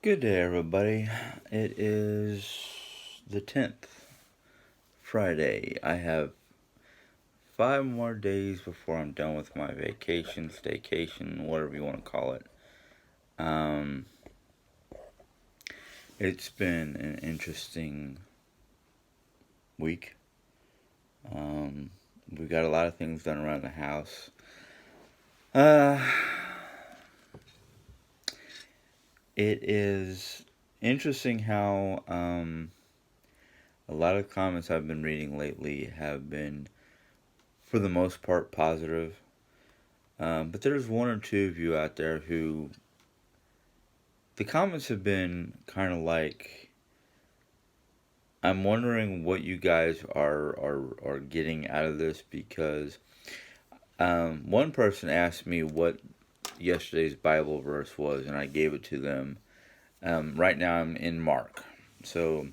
Good day, everybody. It is the 10th, Friday. I have 5 more days before I'm done with my vacation, staycation, whatever you want to call it. Um, it's been an interesting week. Um, we got a lot of things done around the house. Uh, it is interesting how a lot of comments I've been reading lately have been, for the most part, positive. But there's one or two of you out there who the comments have been kind of like, I'm wondering what you guys are getting out of this because one person asked me what yesterday's Bible verse was, and I gave it to them. Right now I'm in Mark, so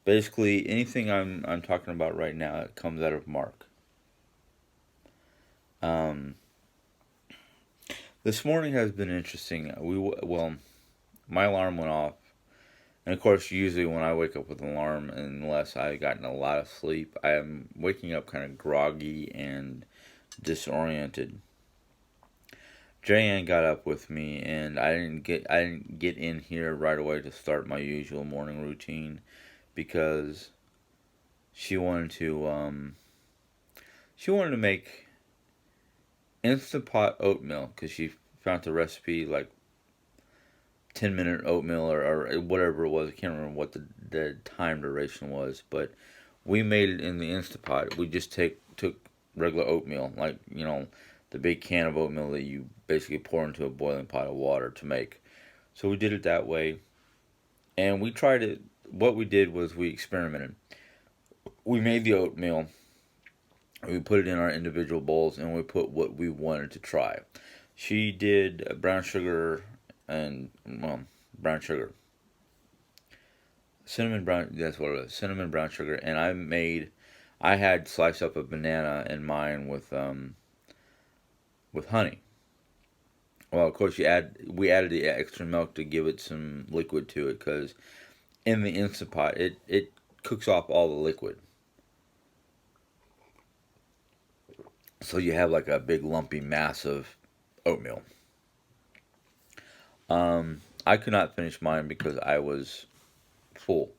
basically anything I'm talking about right now comes out of Mark. Um, this morning has been interesting. My alarm went off. And of course, usually when I wake up with an alarm, unless I've gotten a lot of sleep, I am waking up kind of groggy and disoriented. Jayanne got up with me, and I didn't get in here right away to start my usual morning routine because she wanted to make instant pot oatmeal because she found the recipe like 10-minute oatmeal or whatever it was. I can't remember what the time duration was, but we made it in the Instapot. We just took regular oatmeal, like, the big can of oatmeal that you basically pour into a boiling pot of water to make. So we did it that way, and we tried it. What we did was we experimented. We made the oatmeal, we put it in our individual bowls, and we put what we wanted to try. She did brown sugar and, brown sugar. Cinnamon brown, that's what it was. Cinnamon brown sugar. And I had sliced up a banana in mine with honey. Well, of course, we added the extra milk to give it some liquid to it because in the Instant Pot, it cooks off all the liquid. So you have like a big lumpy mass of oatmeal. I could not finish mine because I was full.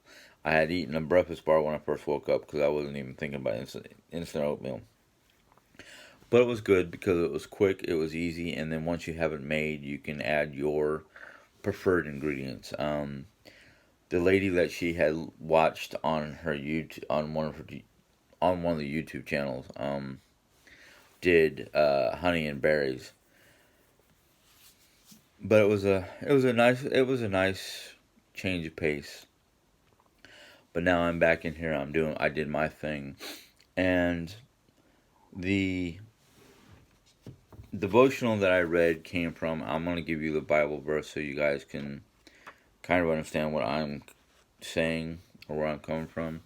I had eaten a breakfast bar when I first woke up because I wasn't even thinking about instant oatmeal. But it was good because it was quick, it was easy, and then once you have it made, you can add your preferred ingredients. The lady that she had watched on her YouTube on one of the YouTube channels did honey and berries, but it was a nice change of pace. But now I'm back in here. I did my thing, and the devotional that I read came from. I'm going to give you the Bible verse so you guys can kind of understand what I'm saying or where I'm coming from.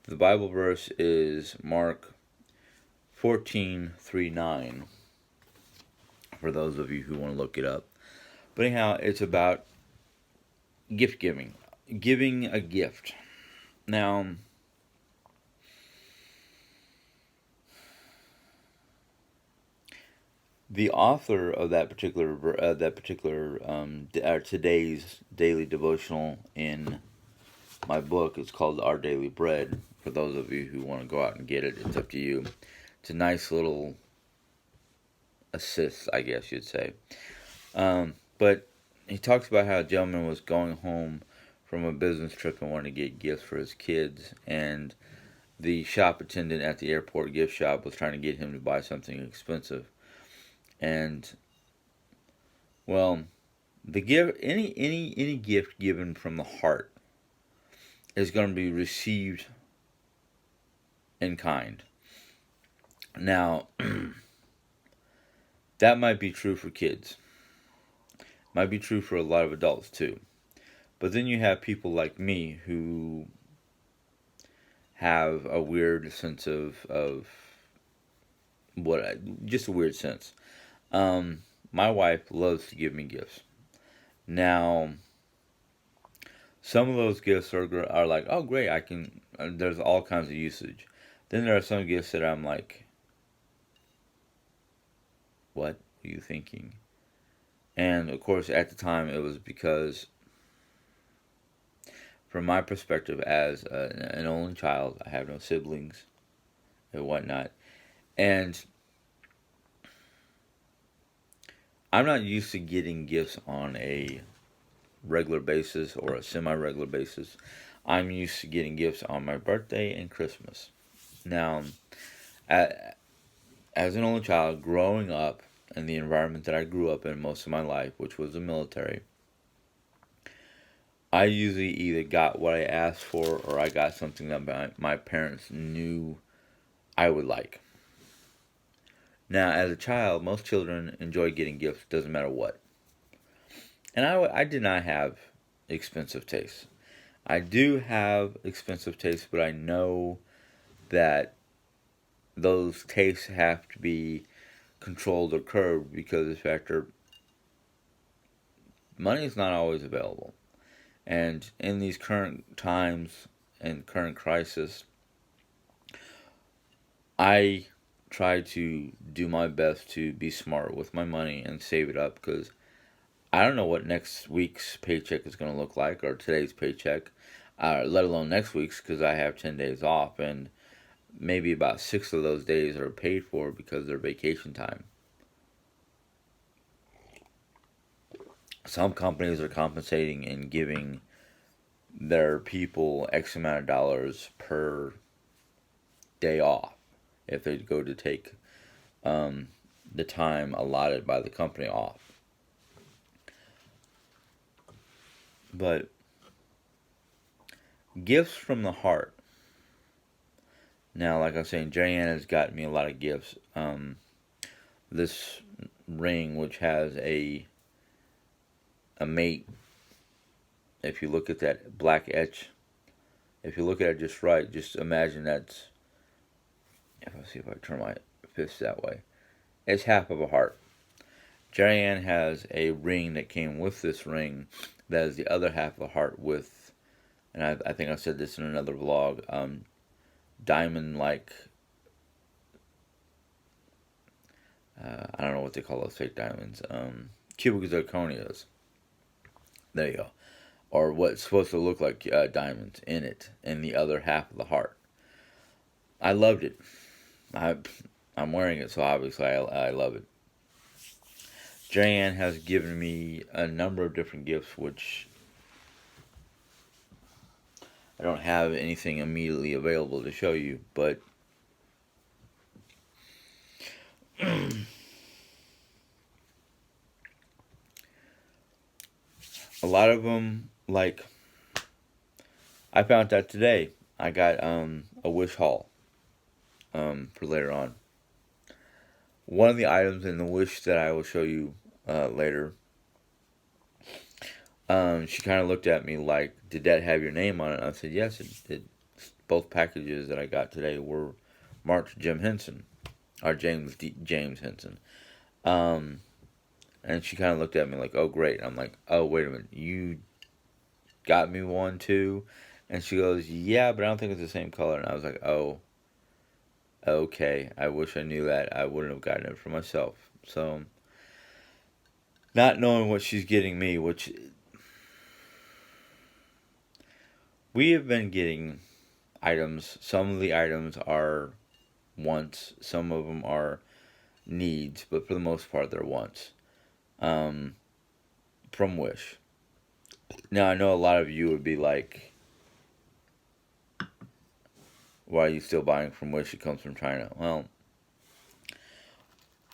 The Bible verse is Mark 14:3-9. For those of you who want to look it up. But anyhow, it's about gift giving a gift. Now, the author of today's daily devotional in my book is called Our Daily Bread. For those of you who want to go out and get it, it's up to you. It's a nice little assist, I guess you'd say. But he talks about how a gentleman was going home from a business trip and wanted to get gifts for his kids, and the shop attendant at the airport gift shop was trying to get him to buy something expensive. And, well, the gift, any gift given from the heart is going to be received in kind. Now, that might be true for kids. Might be true for a lot of adults too. But then you have people like me who have a weird sense of just a weird sense. My wife loves to give me gifts. Now, Some of those gifts are like, oh great, I can. There's all kinds of usage. Then there are some gifts that I'm like, what are you thinking? And of course, at the time, it was because, from my perspective as an only child, I have no siblings and whatnot, and I'm not used to getting gifts on a regular basis or a semi-regular basis. I'm used to getting gifts on my birthday and Christmas. Now, a- as an only child, growing up in the environment that I grew up in most of my life, which was the military, I usually either got what I asked for or I got something that my parents knew I would like. Now, as a child, most children enjoy getting gifts, doesn't matter what. And I did not have expensive tastes. I do have expensive tastes, but I know that those tastes have to be controlled or curbed because the factor money is not always available. And in these current times and current crisis, I try to do my best to be smart with my money and save it up because I don't know what next week's paycheck is going to look like or today's paycheck, let alone next week's because I have 10 days off and maybe about 6 of those days are paid for because they're vacation time. Some companies are compensating and giving their people X amount of dollars per day off if they go to take um, the time allotted by the company off. But gifts from the heart. Now, like I was saying, Jarianne has gotten me a lot of gifts. This ring, which has a mate, if you look at that black etch, if you look at it just right, just imagine that's. If I see if I turn my fist that way, it's half of a heart. Jarianne has a ring that came with this ring that is the other half of a heart with, and I think I said this in another vlog, diamond like, I don't know what they call those fake diamonds, cubic zirconias. There you go. Or what's supposed to look like diamonds in it, in the other half of the heart. I loved it. I, I'm wearing it, so obviously I love it. Jarianne has given me a number of different gifts, which I don't have anything immediately available to show you, but a lot of them, like, I found out today, I got a wish haul for later on. One of the items in the wish that I will show you later, she kind of looked at me like, "Did that have your name on it?" I said, "Yes, it did." Both packages that I got today were marked Jim Henson, or James Henson. Um, and she kind of looked at me like, "Oh, great." And I'm like, "Oh, wait a minute, you got me one too?" And she goes, "Yeah, but I don't think it's the same color." And I was like, "Oh, okay. I wish I knew that. I wouldn't have gotten it for myself." So, not knowing what she's getting me, which we have been getting items. Some of the items are wants, some of them are needs, but for the most part, they're wants. Um, from Wish. Now, I know a lot of you would be like, why are you still buying from Wish? It comes from China. Well,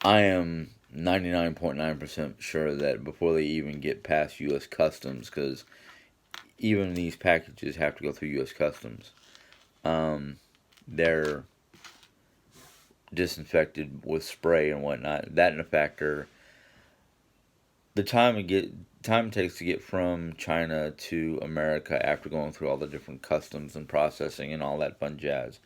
I am 99.9% sure that before they even get past U.S. Customs, because even these packages have to go through U.S. Customs, they're disinfected with spray and whatnot. That and a factor. The time it takes to get from China to America after going through all the different customs and processing and all that fun jazz.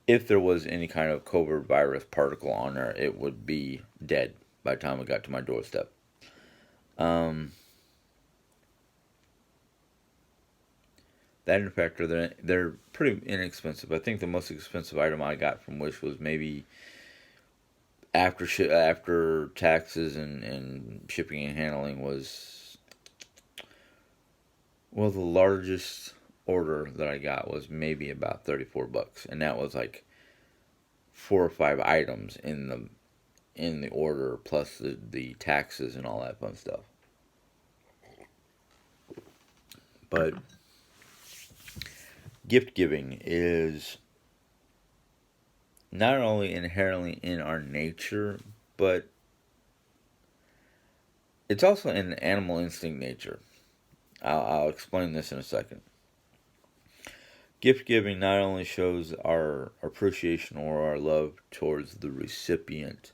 If there was any kind of COVID virus particle on there, it would be dead by the time it got to my doorstep. Um, That in fact, they're pretty inexpensive. I think the most expensive item I got from Wish was maybe after taxes and shipping and handling was, well, the largest order that I got was maybe about $34, and that was like 4 or 5 items in the order plus the taxes and all that fun stuff. But gift giving is not only inherently in our nature, but it's also in animal instinct nature. I'll explain this in a second. Gift giving not only shows our appreciation or our love towards the recipient,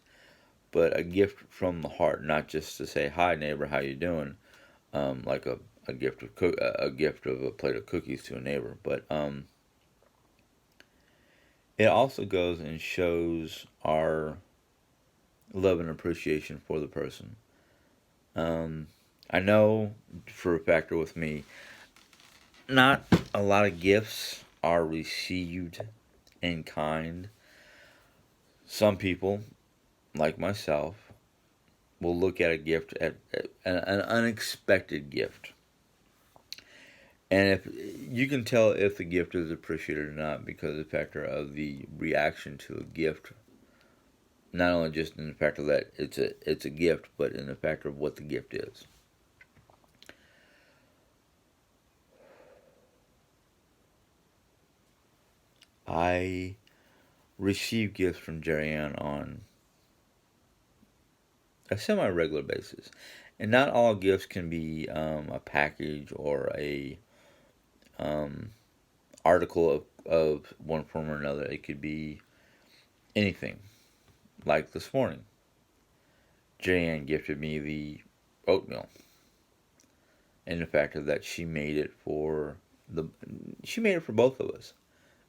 but a gift from the heart, not just to say hi neighbor, how you doing, like a gift of a gift of a plate of cookies to a neighbor, but it also goes and shows our love and appreciation for the person. I know for a factor with me, not a lot of gifts are received in kind. Some people, like myself, will look at a gift at an unexpected gift. And if you can tell if the gift is appreciated or not because of the factor of the reaction to a gift, not only just in the factor that it's a gift, but in the factor of what the gift is. I receive gifts from Jerry Ann on a semi-regular basis, and not all gifts can be a package or a um, article of one form or another. It could be anything. Like this morning, Jerry Ann gifted me the oatmeal, and the fact that the she made it for both of us.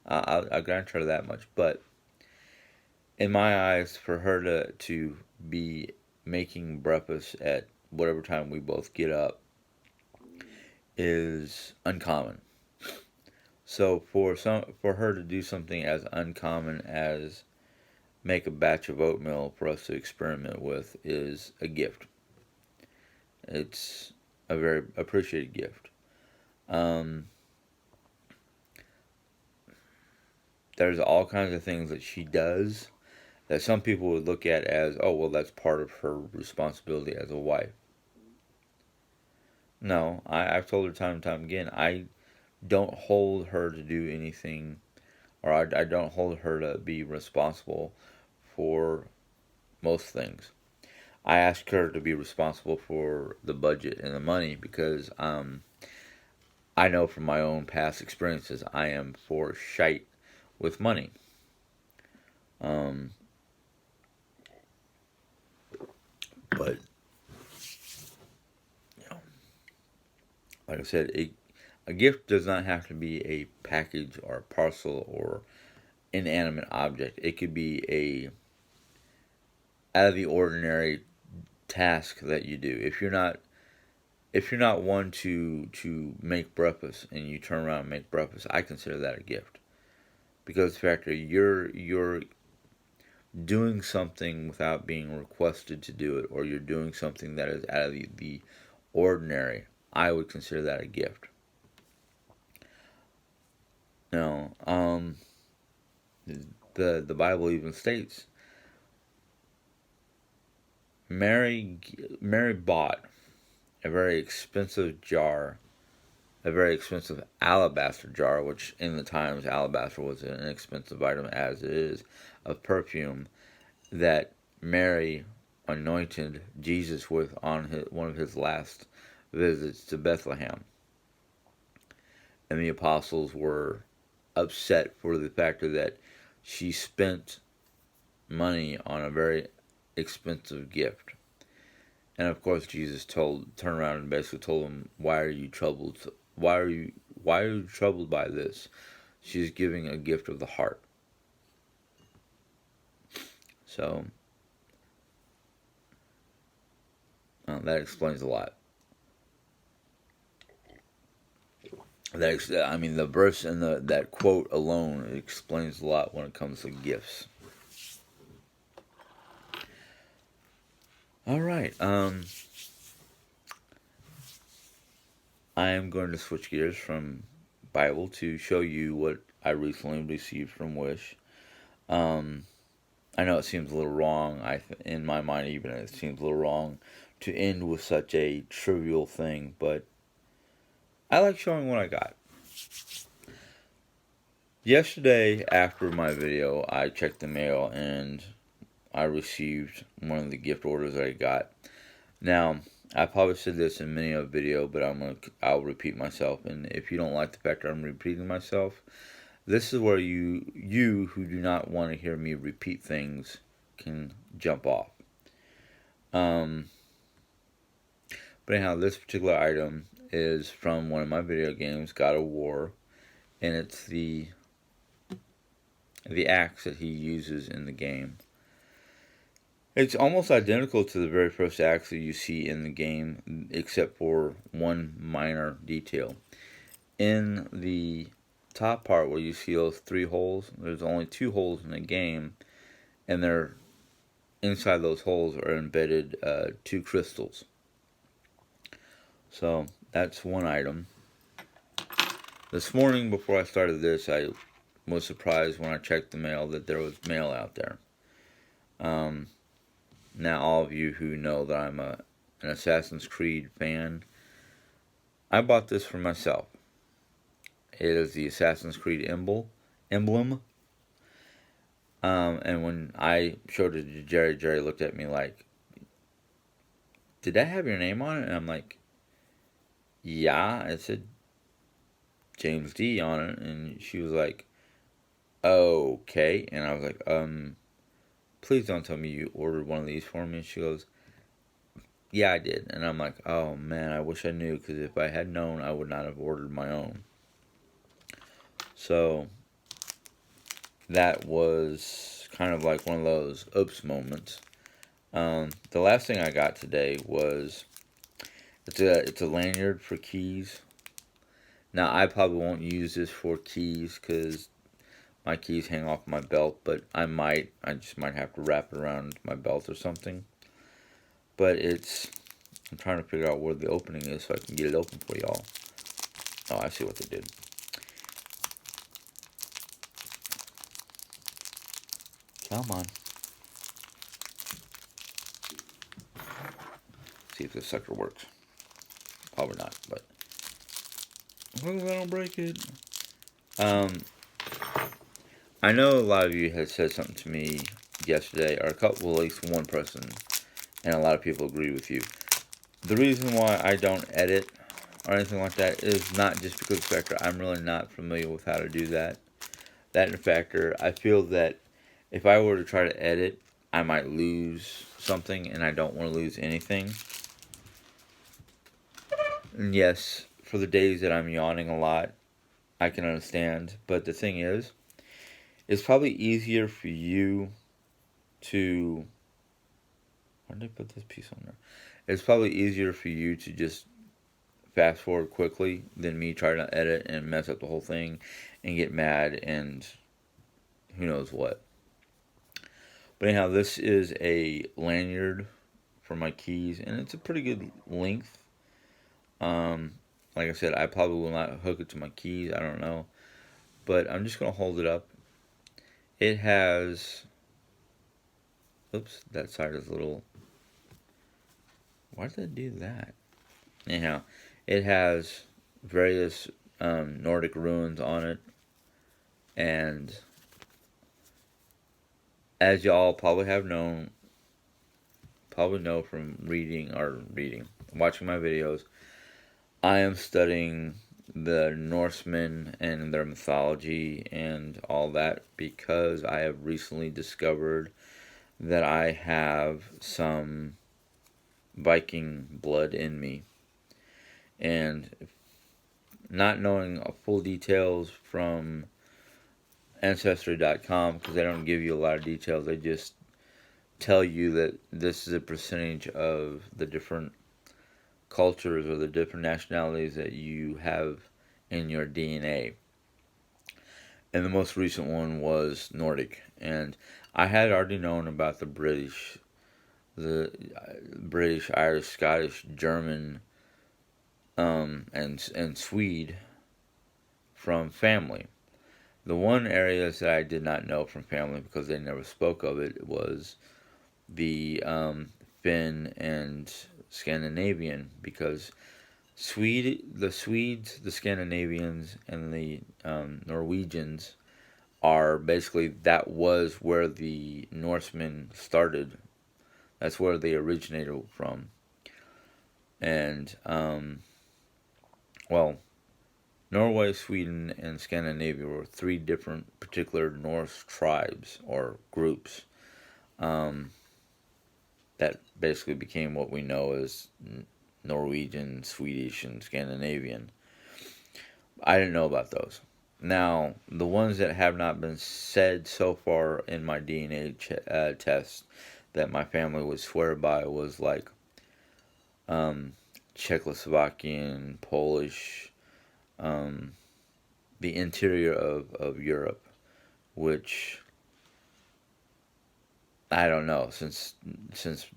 I'll grant her that much, but in my eyes, for her to be making breakfast at whatever time we both get up is uncommon. So for her to do something as uncommon as make a batch of oatmeal for us to experiment with is a gift. It's a very appreciated gift. Um, there's all kinds of things that she does that some people would look at as, oh, well, that's part of her responsibility as a wife. No, I've told her time and time again, I don't hold her to do anything, or I don't hold her to be responsible for most things. I ask her to be responsible for the budget and the money because I know from my own past experiences I am for shite with money. Um, but you know, like I said, a gift does not have to be a package or a parcel or inanimate object. It could be a out of the ordinary task that you do. If you're not one to make breakfast and you turn around and make breakfast, I consider that a gift because the fact that you're doing something without being requested to do it, or you're doing something that is out of the ordinary, I would consider that a gift. Now, the Bible even states Mary Mary bought a very expensive jar, a very expensive alabaster jar, which in the times alabaster was an expensive item as it is, of perfume that Mary anointed Jesus with on one of his last visits to Bethlehem. And the apostles were upset for the fact that she spent money on a very expensive gift. And of course, Jesus turned around and basically told them, "Why are you troubled? Why are you troubled by this? She's giving a gift of the heart." So that explains a lot. I mean, the verse and that quote alone explains a lot when it comes to gifts. All right. I am going to switch gears from Bible to show you what I recently received from Wish. Um, I know it seems a little wrong. In my mind, even it seems a little wrong to end with such a trivial thing, but I like showing what I got. Yesterday, after my video, I checked the mail and I received one of the gift orders that I got. Now, I probably said this in many a video, but I'll repeat myself. And if you don't like the fact that I'm repeating myself, this is where you who do not want to hear me repeat things can jump off. Um, but anyhow, this particular item is from one of my video games, God of War, and it's the axe that he uses in the game. It's almost identical to the very first axe that you see in the game, except for one minor detail. In the top part where you see those 3 holes, there's only 2 holes in the game, and they're inside those holes are embedded 2 crystals. So that's one item. This morning, before I started this, I was surprised when I checked the mail that there was mail out there. Now, all of you who know that I'm an Assassin's Creed fan, I bought this for myself. It is the Assassin's Creed emblem. And when I showed it to Jerry, Jerry looked at me like, "Did that have your name on it?" And I'm like, "Yeah." It said James D on it. And she was like, "Okay." And I was like, "Please don't tell me you ordered one of these for me." And she goes, "Yeah, I did." And I'm like, "Oh man, I wish I knew, because if I had known, I would not have ordered my own." So that was kind of like one of those oops moments. The last thing I got today was it's a lanyard for keys. Now I probably won't use this for keys because my keys hang off my belt, but I just might have to wrap it around my belt or something. But I'm trying to figure out where the opening is so I can get it open for y'all. Oh, I see what they did. Come on. See if this sucker works. Probably not, but as long as I don't break it. I know a lot of you had said something to me yesterday, or at least one person, and a lot of people agree with you. The reason why I don't edit or anything like that is not just because of the factor I'm really not familiar with how to do that. That in factor, I feel that if I were to try to edit, I might lose something, and I don't want to lose anything. And yes, for the days that I'm yawning a lot, I can understand. But the thing is, it's probably easier for you to... Why did I put this piece on there? It's probably easier for you to just fast forward quickly than me trying to edit and mess up the whole thing and get mad and who knows what. But anyhow, this is a lanyard for my keys, and it's a pretty good length. Like I said, I probably will not hook it to my keys. I don't know. But I'm just going to hold it up. It has... Oops, that side is a little... Why did it do that? Anyhow, it has various Nordic ruins on it. And as y'all probably know from watching my videos, I am studying the Norsemen and their mythology and all that because I have recently discovered that I have some Viking blood in me. And not knowing full details from Ancestry.com, because they don't give you a lot of details, they just tell you that this is a percentage of the different cultures or the different nationalities that you have in your DNA. And the most recent one was Nordic. And I had already known about the British, Irish, Scottish, German, and Swede from family. The one areas that I did not know from family because they never spoke of it was the Finn and Scandinavian, because the Swedes, the Scandinavians, and the Norwegians are basically, that was where the Norsemen started. That's where they originated from. And well, Norway, Sweden, and Scandinavia were three different particular Norse tribes or groups um, that basically became what we know as Norwegian, Swedish, and Scandinavian. I didn't know about those. Now, the ones that have not been said so far in my DNA test that my family would swear by was like um, Czechoslovakian, Polish, um, the interior of Europe, which I don't know. Since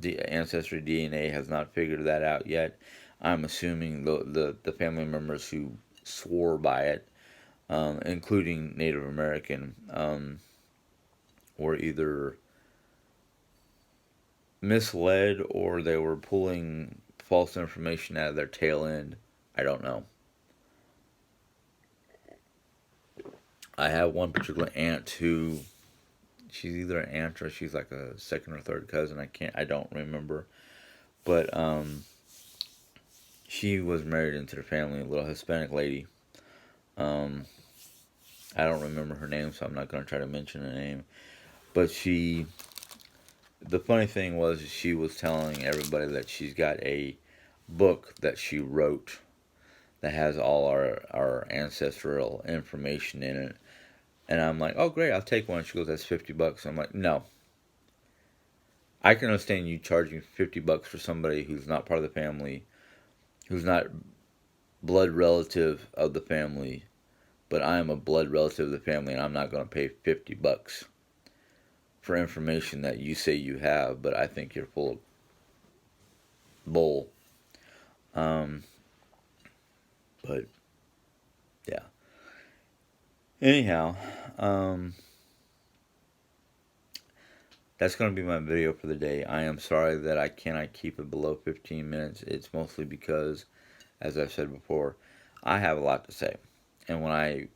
the Ancestry DNA has not figured that out yet, I'm assuming the family members who swore by it, including Native American, were either misled or they were pulling false information out of their tail end. I don't know. I have one particular aunt who, she's either an aunt or she's like a second or third cousin. I don't remember. But she was married into the family, a little Hispanic lady. Um, I don't remember her name, so I'm not going to try to mention her name. But the funny thing was, she was telling everybody that she's got a book that she wrote that has all our ancestral information in it. And I'm like, oh, great, I'll take one. She goes, that's $50. I'm like, no. I can understand you charging $50 for somebody who's not part of the family, who's not blood relative of the family, but I am a blood relative of the family, and I'm not going to pay $50 for information that you say you have, but I think you're full of bull. Um, but yeah. Anyhow, um, that's going to be my video for the day. I am sorry that I cannot keep it below 15 minutes. It's mostly because, as I've said before, I have a lot to say. And when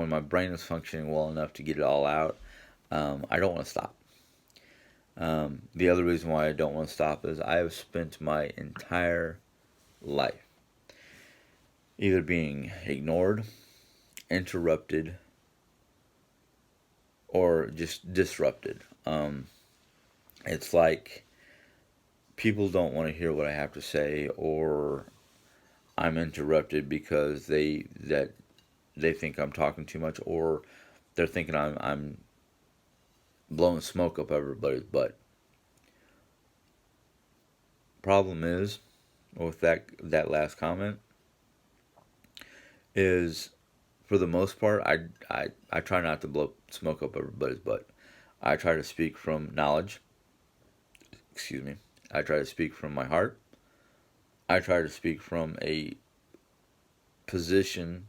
my brain is functioning well enough to get it all out, I don't want to stop. The other reason why I don't want to stop is I have spent my entire life either being ignored, interrupted, or just disrupted. It's like people don't want to hear what I have to say, or I'm interrupted because they think I'm talking too much, or they're thinking I'm blowing smoke up everybody's butt. Problem is, with that last comment, is for the most part, I try not to blow smoke up everybody's butt. I try to speak from knowledge. Excuse me. I try to speak from my heart. I try to speak from a position,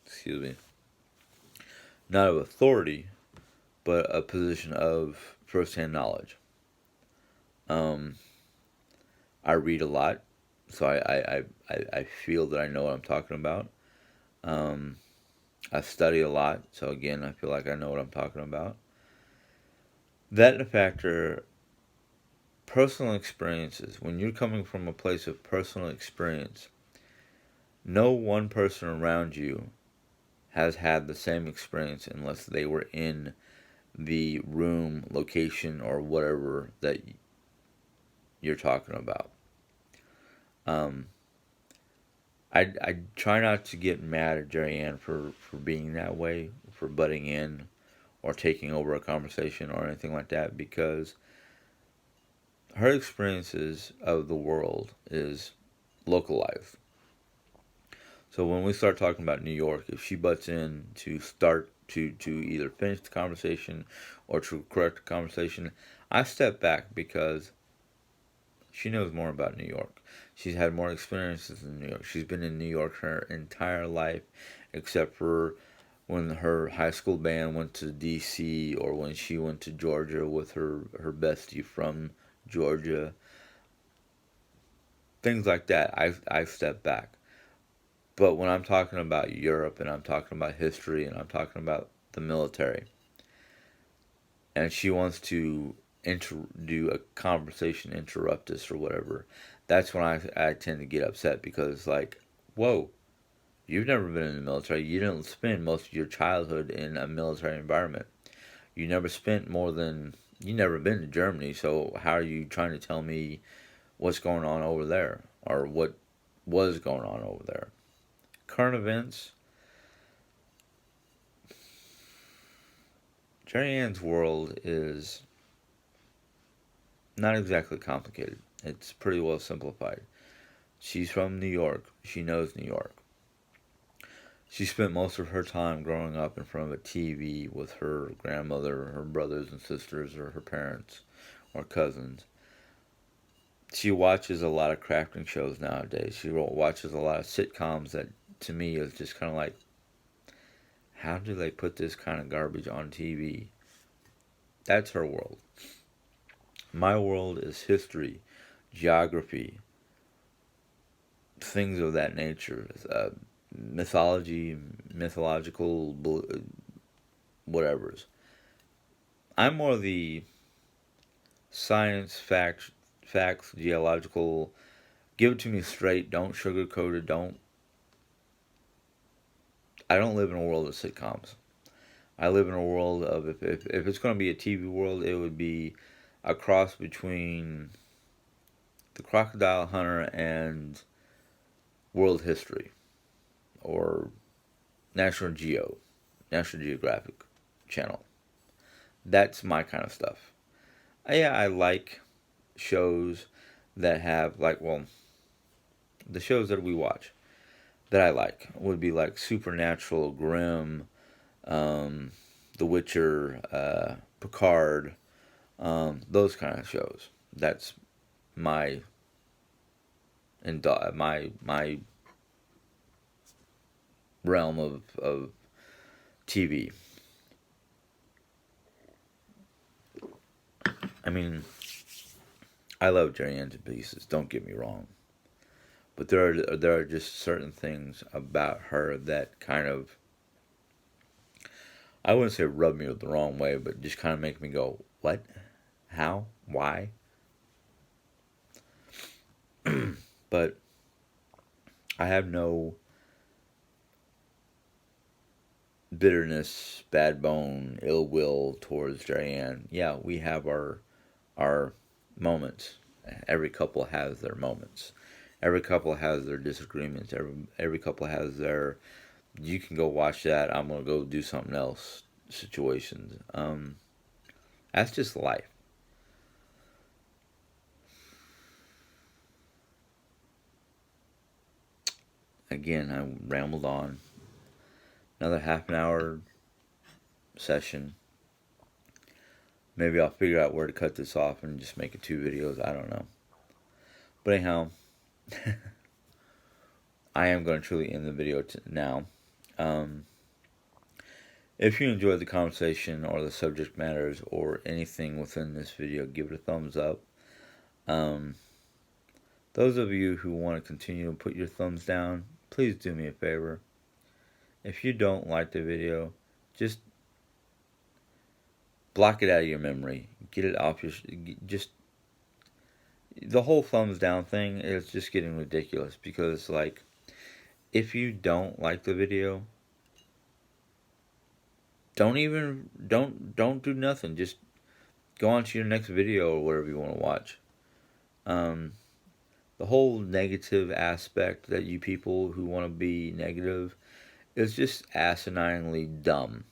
excuse me, not of authority, but a position of firsthand knowledge. Um, I read a lot, so I feel that I know what I'm talking about. Um, I study a lot, so again, I feel like I know what I'm talking about. That and a factor, personal experiences. When you're coming from a place of personal experience, no one person around you has had the same experience unless they were in the room, location, or whatever that you're talking about. Um, I try not to get mad at Jerry Ann for being that way, for butting in or taking over a conversation or anything like that, because her experiences of the world is localized. So when we start talking about New York, if she butts in to start to either finish the conversation or to correct the conversation, I step back because she knows more about New York. She's had more experiences in New York. She's been in New York her entire life, except for when her high school band went to D.C. or when she went to Georgia with her bestie from Georgia. Things like that. I step back. But when I'm talking about Europe and I'm talking about history and I'm talking about the military, and she wants to do a conversation, interrupt us or whatever, that's when I tend to get upset because, like, whoa, you've never been in the military. You didn't spend most of your childhood in a military environment. You never spent more than, you never been to Germany, so how are you trying to tell me what's going on over there or what was going on over there? Current events, Jerry Ann's world is not exactly complicated. It's pretty well simplified. She's from New York. She knows New York. She spent most of her time growing up in front of a TV with her grandmother, her brothers and sisters, or her parents, or cousins. She watches a lot of crafting shows nowadays. She watches a lot of sitcoms that, to me, is just kind of like, how do they put this kind of garbage on TV? That's her world. My world is history, geography, things of that nature, mythology, mythological whatevers. I'm more the science, facts, geological. Give it to me straight. Don't sugarcoat it. Don't. I don't live in a world of sitcoms. I live in a world of if it's going to be a TV world, it would be a cross between the Crocodile Hunter and world history or National Geographic channel. That's my kind of stuff. Yeah, I like shows that have like, well, the shows that we watch that I like would be like Supernatural, Grimm, um, The Witcher, Picard, those kind of shows. That's my my realm of TV. I mean, I love Jerry Ann to pieces. Don't get me wrong, but there are just certain things about her that kind of, I wouldn't say rub me the wrong way, but just kind of make me go, what, how, why? But I have no bitterness, bad bone, ill will towards Jerry Ann. Yeah, we have our moments. Every couple has their moments. Every couple has their disagreements. Every couple has their, you can go watch that. I'm gonna go do something else situations. That's just life. Again, I rambled on. Another half an hour session. Maybe I'll figure out where to cut this off and just make it 2 videos. I don't know. But anyhow, I am going to truly end the video now. Um, if you enjoyed the conversation or the subject matters or anything within this video, give it a thumbs up. Um, those of you who want to continue to put your thumbs down, please do me a favor. If you don't like the video, just block it out of your memory. Get it off your, just, the whole thumbs down thing is just getting ridiculous because, like, if you don't like the video, don't do nothing. Just go on to your next video or whatever you want to watch. Um, the whole negative aspect that you people who want to be negative is just asininely dumb.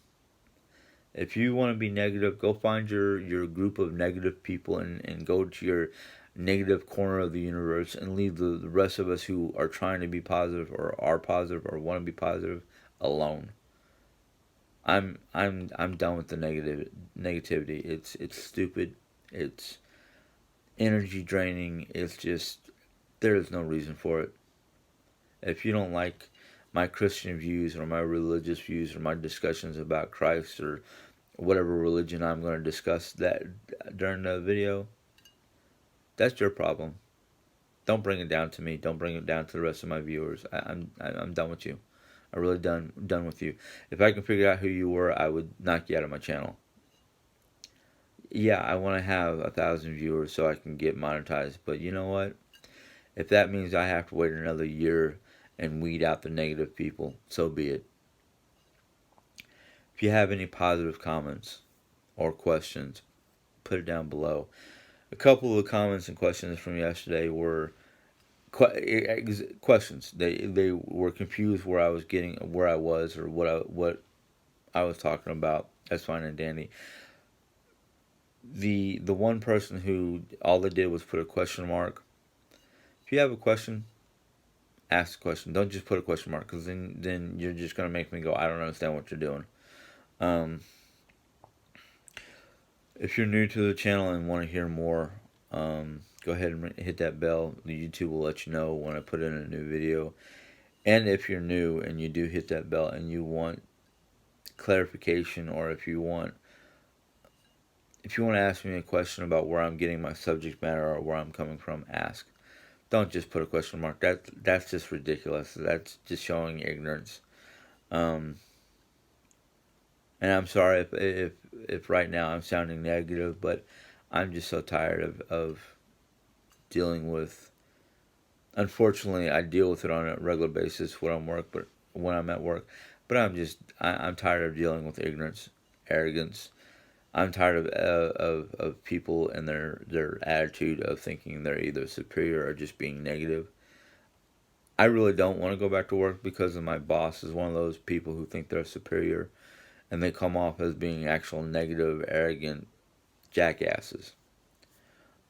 If you want to be negative, go find your group of negative people and go to your negative corner of the universe and leave the rest of us who are trying to be positive or are positive or want to be positive alone. I'm done with the negativity. It's stupid. It's energy draining. It's just there is no reason for it. If you don't like my Christian views or my religious views or my discussions about Christ or whatever religion I'm going to discuss that during the video, that's your problem. Don't bring it down to me. Don't bring it down to the rest of my viewers. I'm done with you. I'm really done with you. If I can figure out who you were, I would knock you out of my channel. Yeah, I want to have 1,000 viewers so I can get monetized. But you know what? If that means I have to wait another year and weed out the negative people, so be it. If you have any positive comments or questions, put it down below. A couple of the comments and questions from yesterday were questions. They were confused where I was getting where I was or what I was talking about. That's fine and dandy. The one person who all they did was put a question mark. If you have a question, ask a question. Don't just put a question mark because then you're just gonna make me go, I don't understand what you're doing. Um, if you're new to the channel and want to hear more, go ahead and hit that bell. The YouTube will let you know when I put in a new video. And if you're new and you do hit that bell and you want clarification, or if you want to ask me a question about where I'm getting my subject matter or where I'm coming from, ask. Don't just put a question mark. That's just ridiculous. That's just showing ignorance. Um, and I'm sorry if right now I'm sounding negative, but I'm just so tired of dealing with. Unfortunately, I deal with it on a regular basis when I'm at work, but I'm tired of dealing with ignorance, arrogance. I'm tired of people and their attitude of thinking they're either superior or just being negative. I really don't want to go back to work because of my boss is one of those people who think they're superior and they come off as being actual negative, arrogant jackasses.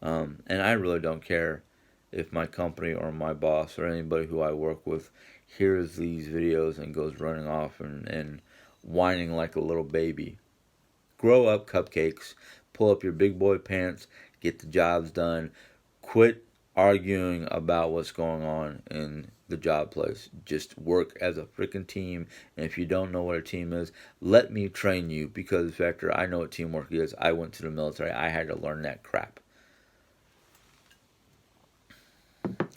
And I really don't care if my company or my boss or anybody who I work with hears these videos and goes running off and whining like a little baby. Grow up, cupcakes. Pull up your big boy pants. Get the jobs done. Quit arguing about what's going on in the job place. Just work as a freaking team. And if you don't know what a team is, let me train you because, Vector, I know what teamwork is. I went to the military. I had to learn that crap.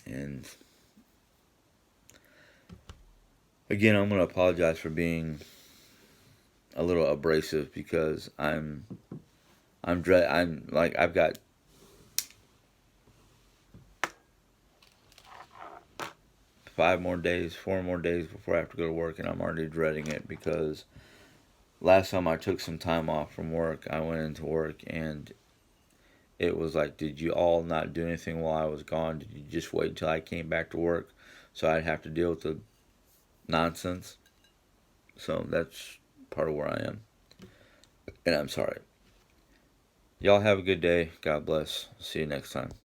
And again, I'm going to apologize for being a little abrasive because I'm like I've got 5 more days, 4 more days before I have to go to work, and I'm already dreading it because last time I took some time off from work, I went into work and it was like, did you all not do anything while I was gone? Did you just wait until I came back to work so I'd have to deal with the nonsense? So that's part of where I am. And I'm sorry. Y'all have a good day. God bless. See you next time.